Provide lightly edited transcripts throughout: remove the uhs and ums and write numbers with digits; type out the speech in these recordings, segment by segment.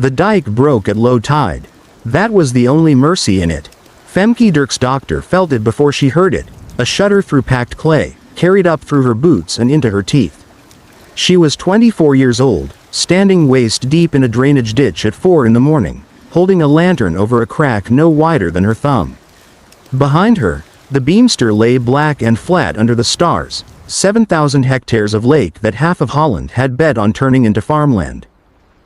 The dike broke at low tide. That was the only mercy in it. Femke Dirk's doctor felt it before she heard it, a shudder through packed clay, carried up through her boots and into her teeth. She was 24 years old, standing waist deep in a drainage ditch at 4 in the morning, holding a lantern over a crack no wider than her thumb. Behind her, the Beemster lay black and flat under the stars, 7,000 hectares of lake that half of Holland had bet on turning into farmland.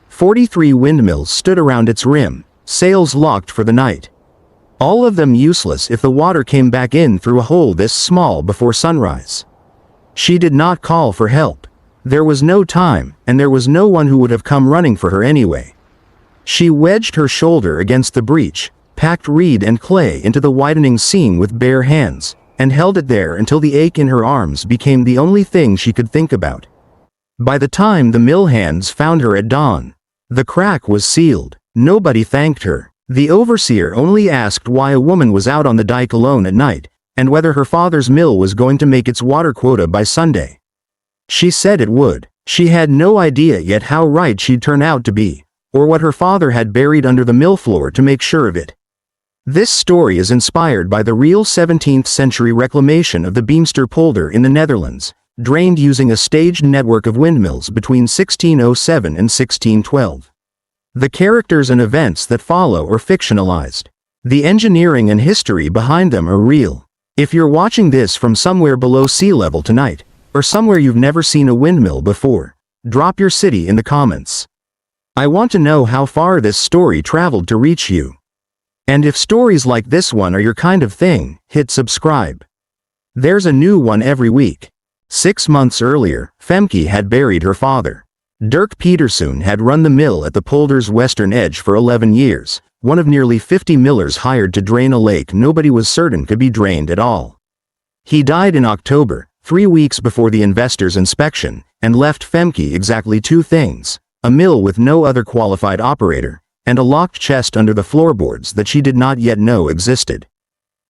43 windmills stood around its rim, sails locked for the night. All of them useless if the water came back in through a hole this small before sunrise. She did not call for help. There was no time, and there was no one who would have come running for her anyway. She wedged her shoulder against the breach, packed reed and clay into the widening seam with bare hands, and held it there until the ache in her arms became the only thing she could think about. By the time the mill hands found her at dawn, the crack was sealed. Nobody thanked her. The overseer only asked why a woman was out on the dike alone at night, and whether her father's mill was going to make its water quota by Sunday. She said it would. She had no idea yet how right she'd turn out to be, or what her father had buried under the mill floor to make sure of it. This story is inspired by the real 17th century reclamation of the Beemster polder in the Netherlands, drained using a staged network of windmills between 1607 and 1612. The characters and events that follow are fictionalized. The engineering and history behind them are real. If you're watching this from somewhere below sea level tonight, or somewhere you've never seen a windmill before, drop your city in the comments. I want to know how far this story traveled to reach you. And if stories like this one are your kind of thing, hit subscribe. There's a new one every week. 6 months earlier, Femke had buried her father. Dirk Peterson had run the mill at the polder's western edge for 11 years, one of nearly 50 millers hired to drain a lake nobody was certain could be drained at all. He died in October, 3 weeks before the investor's inspection, and left Femke exactly 2 things: a mill with no other qualified operator, and a locked chest under the floorboards that she did not yet know existed.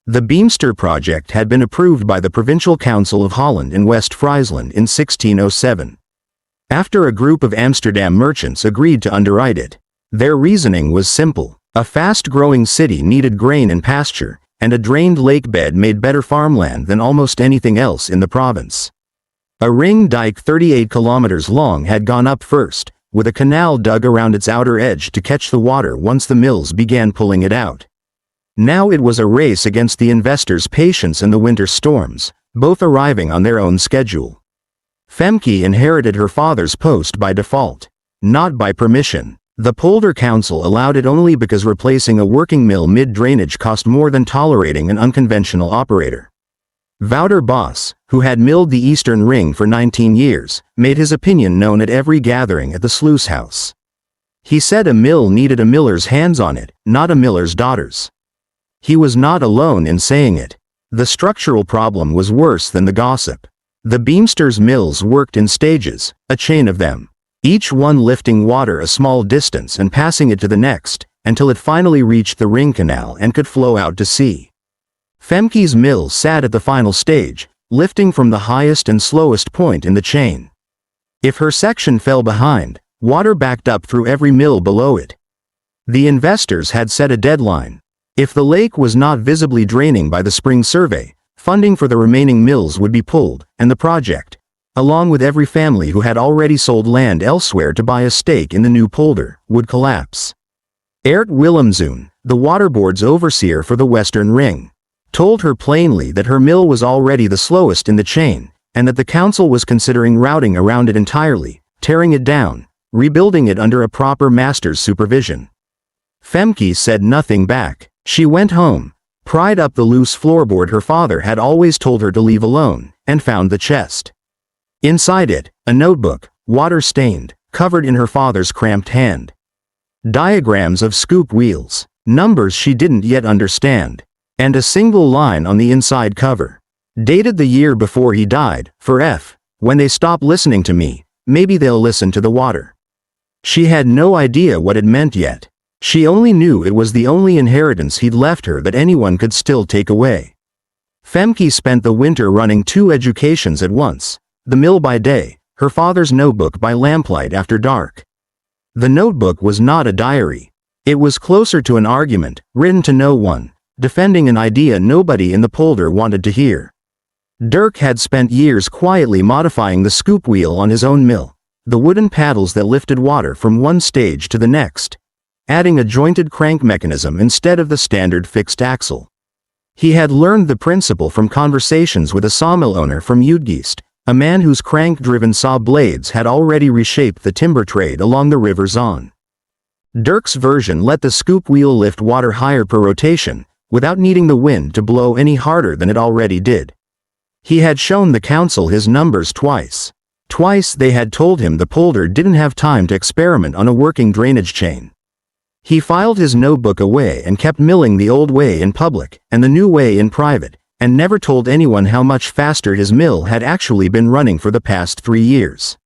The Beemster project had been approved by the Provincial Council of Holland in West Friesland in 1607. After a group of Amsterdam merchants agreed to underwrite it. Their reasoning was simple. A fast-growing city needed grain and pasture, and a drained lake bed made better farmland than almost anything else in the province. A ring dike 38 kilometers long had gone up first, with a canal dug around its outer edge to catch the water once the mills began pulling it out. Now it was a race against the investors' patience and the winter storms, both arriving on their own schedule. Femke inherited her father's post by default, not by permission. The polder council allowed it only because replacing a working mill mid-drainage cost more than tolerating an unconventional operator. Wouter Bos, who had milled the Eastern Ring for 19 years, made his opinion known at every gathering at the sluice house. He said a mill needed a miller's hands on it, not a miller's daughters. He was not alone in saying it. The structural problem was worse than the gossip. The Beemster's mills worked in stages, a chain of them, each one lifting water a small distance and passing it to the next, until it finally reached the ring canal and could flow out to sea. Femke's mill sat at the final stage, lifting from the highest and slowest point in the chain. If her section fell behind, water backed up through every mill below it. The investors had set a deadline. If the lake was not visibly draining by the spring survey, funding for the remaining mills would be pulled, and the project, along with every family who had already sold land elsewhere to buy a stake in the new polder, would collapse. Eert Willemzoon, the waterboard's overseer for the Western Ring, told her plainly that her mill was already the slowest in the chain, and that the council was considering routing around it entirely, tearing it down, rebuilding it under a proper master's supervision. Femke said nothing back. She went home, pried up the loose floorboard her father had always told her to leave alone, and found the chest. Inside it, a notebook, water-stained, covered in her father's cramped hand. Diagrams of scoop wheels, numbers she didn't yet understand, and a single line on the inside cover. Dated the year before he died, for F. When they stop listening to me, maybe they'll listen to the water. She had no idea what it meant yet. She only knew it was the only inheritance he'd left her that anyone could still take away. Femke spent the winter running 2 educations at once, the mill by day, her father's notebook by lamplight after dark. The notebook was not a diary. It was closer to an argument, written to no one, defending an idea nobody in the polder wanted to hear. Dirk had spent years quietly modifying the scoop wheel on his own mill, the wooden paddles that lifted water from one stage to the next, adding a jointed crank mechanism instead of the standard fixed axle. He had learned the principle from conversations with a sawmill owner from Udgeest, a man whose crank-driven saw blades had already reshaped the timber trade along the River Zon. Dirk's version let the scoop wheel lift water higher per rotation, without needing the wind to blow any harder than it already did. He had shown the council his numbers twice. Twice they had told him the polder didn't have time to experiment on a working drainage chain. He filed his notebook away and kept milling the old way in public and the new way in private, and never told anyone how much faster his mill had actually been running for the past 3 years.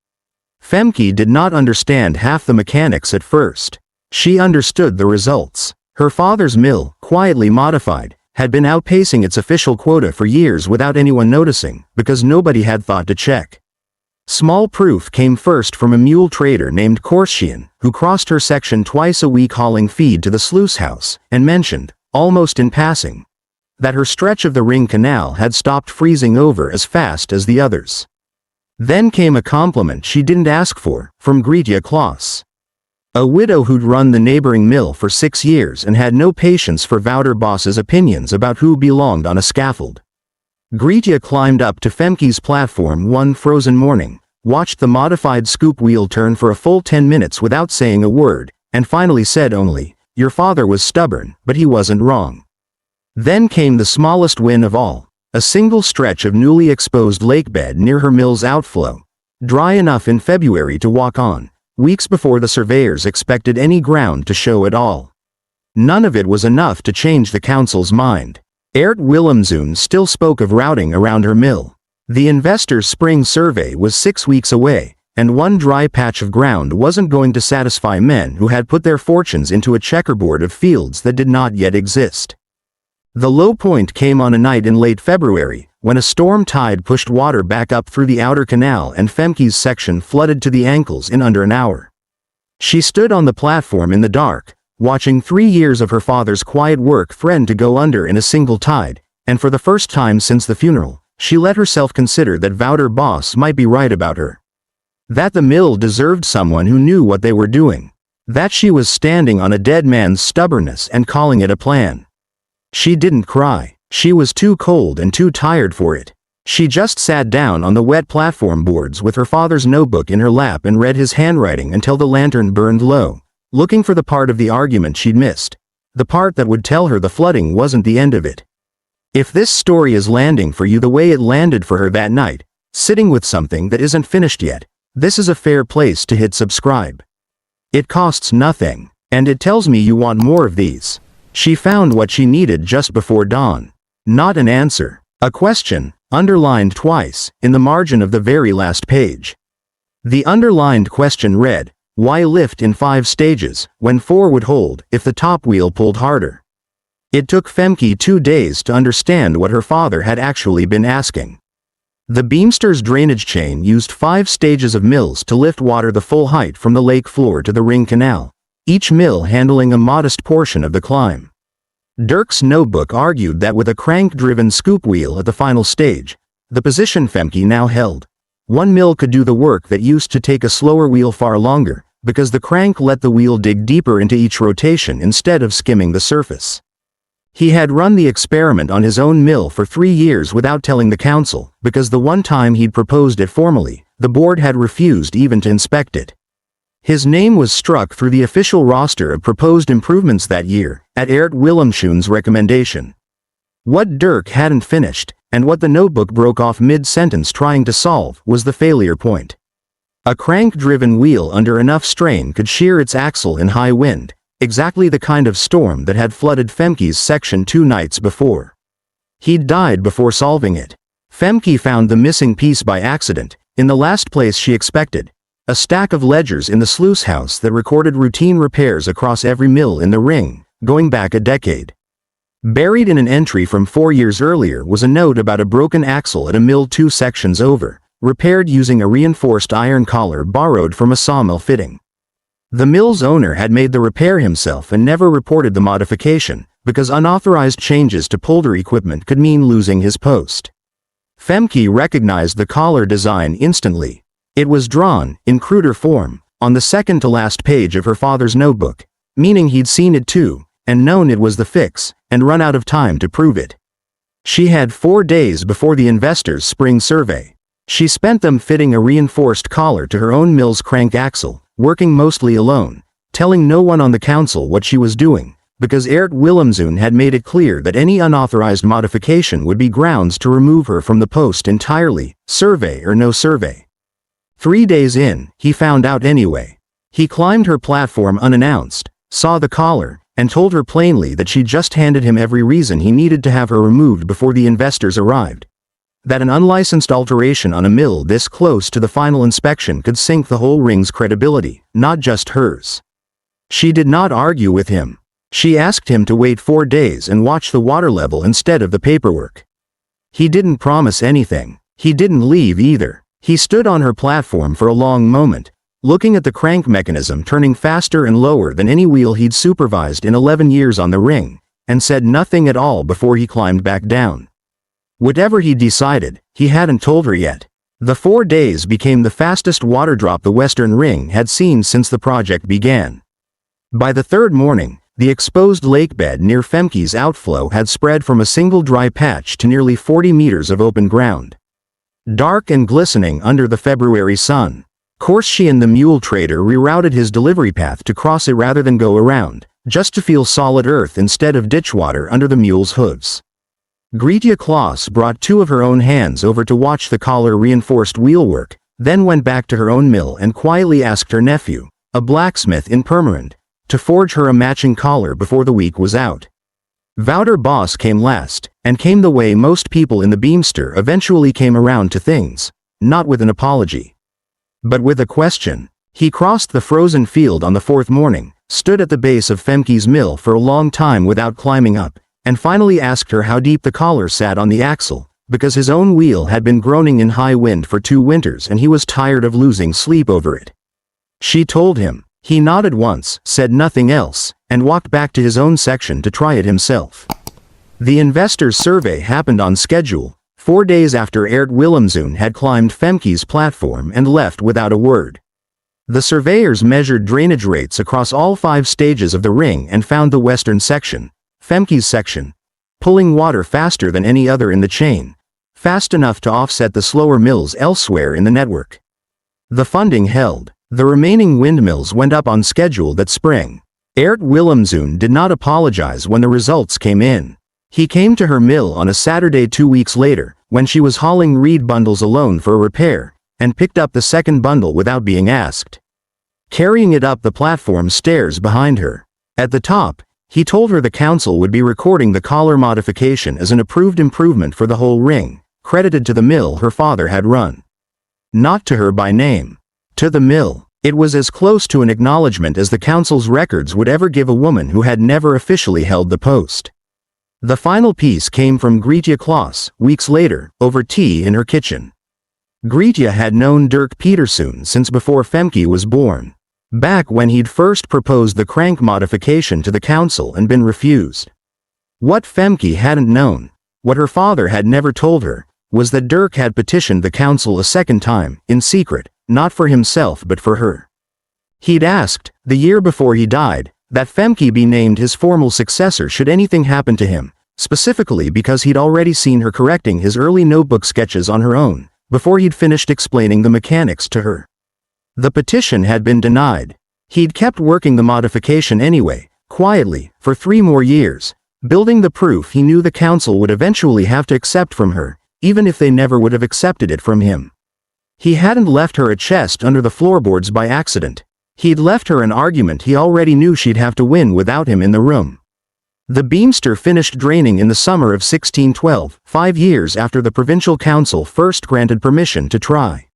Femke did not understand half the mechanics at first. She understood the results. Her father's mill, quietly modified, had been outpacing its official quota for years without anyone noticing, because nobody had thought to check. Small proof came first from a mule trader named Korshian, who crossed her section twice a week hauling feed to the sluice house, and mentioned, almost in passing, that her stretch of the Ring Canal had stopped freezing over as fast as the others. Then came a compliment she didn't ask for, from Gretja Klaus, a widow who'd run the neighboring mill for 6 years and had no patience for Wouter Bos's opinions about who belonged on a scaffold. Gretja climbed up to Femke's platform one frozen morning, watched the modified scoop wheel turn for a full 10 minutes without saying a word, and finally said only, "Your father was stubborn, but he wasn't wrong." Then came the smallest win of all, a single stretch of newly exposed lakebed near her mill's outflow, dry enough in February to walk on, weeks before the surveyors expected any ground to show at all. None of it was enough to change the council's mind. Eert Willemzoon still spoke of routing around her mill. The investors' spring survey was 6 weeks away, and one dry patch of ground wasn't going to satisfy men who had put their fortunes into a checkerboard of fields that did not yet exist. The low point came on a night in late February, when a storm tide pushed water back up through the outer canal and Femke's section flooded to the ankles in under an hour. She stood on the platform in the dark, watching 3 years of her father's quiet work threaten to go under in a single tide, and for the first time since the funeral, she let herself consider that Wouter Bos might be right about her. That the mill deserved someone who knew what they were doing. That she was standing on a dead man's stubbornness and calling it a plan. She didn't cry. She was too cold and too tired for it. She just sat down on the wet platform boards with her father's notebook in her lap and read his handwriting until the lantern burned low, looking for the part of the argument she'd missed, the part that would tell her the flooding wasn't the end of it. If this story is landing for you the way it landed for her that night, sitting with something that isn't finished yet, this is a fair place to hit subscribe. It costs nothing, and it tells me you want more of these. She found what she needed just before dawn. Not an answer, a question, underlined twice, in the margin of the very last page. The underlined question read, why lift in 5 stages, when 4 would hold if the top wheel pulled harder? It took Femke 2 days to understand what her father had actually been asking. The Beemster's drainage chain used 5 stages of mills to lift water the full height from the lake floor to the Ring Canal, each mill handling a modest portion of the climb. Dirk's notebook argued that with a crank-driven scoop wheel at the final stage, the position Femke now held, one mill could do the work that used to take a slower wheel far longer, because the crank let the wheel dig deeper into each rotation instead of skimming the surface. He had run the experiment on his own mill for 3 years without telling the council, because the one time he'd proposed it formally, the board had refused even to inspect it. His name was struck through the official roster of proposed improvements that year, at Eert Willemzoon's recommendation. What Dirk hadn't finished, and what the notebook broke off mid-sentence trying to solve, was the failure point. A crank-driven wheel under enough strain could shear its axle in high wind, exactly the kind of storm that had flooded Femke's section 2 nights before. He'd died before solving it. Femke found the missing piece by accident, in the last place she expected, a stack of ledgers in the sluice house that recorded routine repairs across every mill in the ring, going back a decade. Buried in an entry from 4 years earlier was a note about a broken axle at a mill 2 sections over, repaired using a reinforced iron collar borrowed from a sawmill fitting. The mill's owner had made the repair himself and never reported the modification, because unauthorized changes to polder equipment could mean losing his post. Femke recognized the collar design instantly. It was drawn, in cruder form, on the second-to-last page of her father's notebook, meaning he'd seen it too, and known it was the fix, and run out of time to prove it. She had 4 days before the investors' spring survey. She spent them fitting a reinforced collar to her own mill's crank axle, working mostly alone, telling no one on the council what she was doing, because Eert Willemzoon had made it clear that any unauthorized modification would be grounds to remove her from the post entirely, survey or no survey. 3 days in, he found out anyway. He climbed her platform unannounced, saw the collar, and told her plainly that she just handed him every reason he needed to have her removed before the investors arrived. That an unlicensed alteration on a mill this close to the final inspection could sink the whole ring's credibility, not just hers. She did not argue with him. She asked him to wait 4 days and watch the water level instead of the paperwork. He didn't promise anything. He didn't leave either. He stood on her platform for a long moment, looking at the crank mechanism turning faster and lower than any wheel he'd supervised in 11 years on the ring, and said nothing at all before he climbed back down. Whatever he decided, he hadn't told her yet. The 4 days became the fastest water drop the Western Ring had seen since the project began. By the third morning, the exposed lakebed near Femke's outflow had spread from a single dry patch to nearly 40 meters of open ground. Dark and glistening under the February sun. Korschi and the mule trader rerouted his delivery path to cross it rather than go around, just to feel solid earth instead of ditch water under the mule's hooves. Gretja Klaus brought 2 of her own hands over to watch the collar-reinforced wheelwork, then went back to her own mill and quietly asked her nephew, a blacksmith in Purmerend, to forge her a matching collar before the week was out. Wouter Bos came last, and came the way most people in the Beemster eventually came around to things, not with an apology, but with a question. He crossed the frozen field on the 4th morning, stood at the base of Femke's mill for a long time without climbing up, and finally asked her how deep the collar sat on the axle, because his own wheel had been groaning in high wind for 2 winters and he was tired of losing sleep over it. She told him. He nodded once, said nothing else, and walked back to his own section to try it himself. The investors' survey happened on schedule, 4 days after Eert Willemzoon had climbed Femke's platform and left without a word. The surveyors measured drainage rates across all 5 stages of the ring and found the western section, Femke's section, pulling water faster than any other in the chain, fast enough to offset the slower mills elsewhere in the network. The funding held. The remaining windmills went up on schedule that spring. Eert Willemzoon did not apologize when the results came in. He came to her mill on a Saturday 2 weeks later, when she was hauling reed bundles alone for a repair, and picked up the second bundle without being asked. Carrying it up the platform stairs behind her. At the top, he told her the council would be recording the collar modification as an approved improvement for the whole ring, credited to the mill her father had run. Not to her by name. To the mill. It was as close to an acknowledgement as the council's records would ever give a woman who had never officially held the post. The final piece came from Gretja Klaus, weeks later, over tea in her kitchen. Gretja had known Dirk Petersoen since before Femke was born. Back when he'd first proposed the crank modification to the council and been refused. What Femke hadn't known, what her father had never told her, was that Dirk had petitioned the council a second time, in secret, not for himself but for her. He'd asked, the year before he died, that Femke be named his formal successor should anything happen to him, specifically because he'd already seen her correcting his early notebook sketches on her own, before he'd finished explaining the mechanics to her. The petition had been denied. He'd kept working the modification anyway, quietly, for 3 more years, building the proof he knew the council would eventually have to accept from her, even if they never would have accepted it from him. He hadn't left her a chest under the floorboards by accident. He'd left her an argument he already knew she'd have to win without him in the room. The Beemster finished draining in the summer of 1612, 5 years after the provincial council first granted permission to try.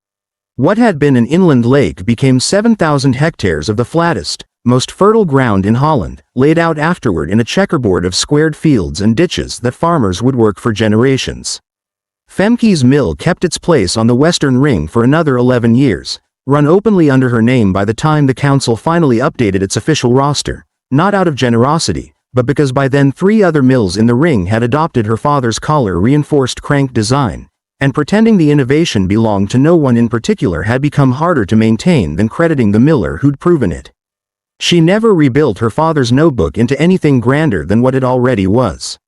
What had been an inland lake became 7,000 hectares of the flattest, most fertile ground in Holland, laid out afterward in a checkerboard of squared fields and ditches that farmers would work for generations. Femke's mill kept its place on the Western Ring for another 11 years, run openly under her name by the time the council finally updated its official roster, not out of generosity, but because by then 3 other mills in the ring had adopted her father's collar-reinforced crank design, and pretending the innovation belonged to no one in particular had become harder to maintain than crediting the miller who'd proven it. She never rebuilt her father's notebook into anything grander than what it already was.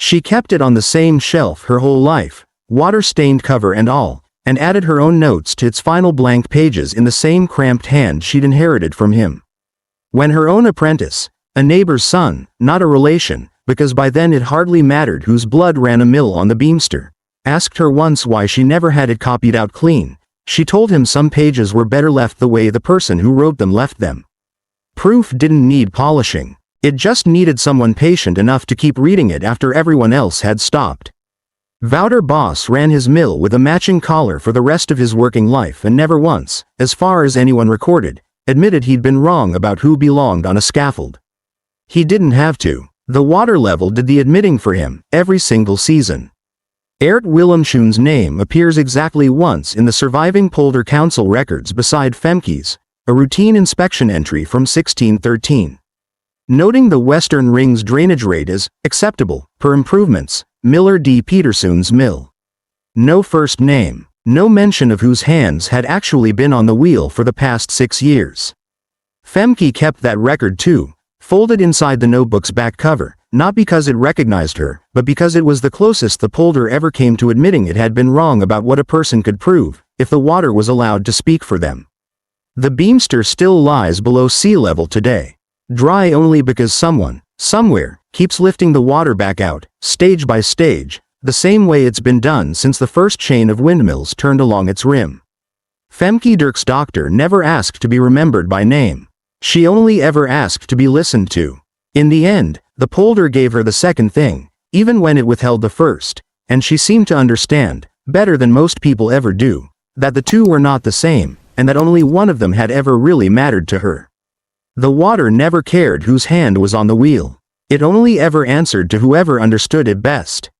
She kept it on the same shelf her whole life, water-stained cover and all, and added her own notes to its final blank pages in the same cramped hand she'd inherited from him. When her own apprentice, a neighbor's son, not a relation, because by then it hardly mattered whose blood ran a mill on the Beemster, asked her once why she never had it copied out clean, she told him some pages were better left the way the person who wrote them left them. Proof didn't need polishing. It just needed someone patient enough to keep reading it after everyone else had stopped. Wouter Bos ran his mill with a matching collar for the rest of his working life and never once, as far as anyone recorded, admitted he'd been wrong about who belonged on a scaffold. He didn't have to. The water level did the admitting for him, every single season. Aert Willemschoen's name appears exactly once in the surviving polder council records beside Femke's, a routine inspection entry from 1613. Noting the Western Ring's drainage rate as acceptable, per improvements, Miller D. Petersoen's mill. No first name, no mention of whose hands had actually been on the wheel for the past 6 years. Femke kept that record too, folded inside the notebook's back cover, not because it recognized her, but because it was the closest the polder ever came to admitting it had been wrong about what a person could prove, if the water was allowed to speak for them. The Beemster still lies below sea level today, dry only because someone, somewhere, keeps lifting the water back out, stage by stage, the same way it's been done since the first chain of windmills turned along its rim. Femke Dirk's doctor never asked to be remembered by name. She only ever asked to be listened to. In the end, the polder gave her the second thing, even when it withheld the first, and she seemed to understand, better than most people ever do, that the two were not the same, and that only one of them had ever really mattered to her. The water never cared whose hand was on the wheel. It only ever answered to whoever understood it best.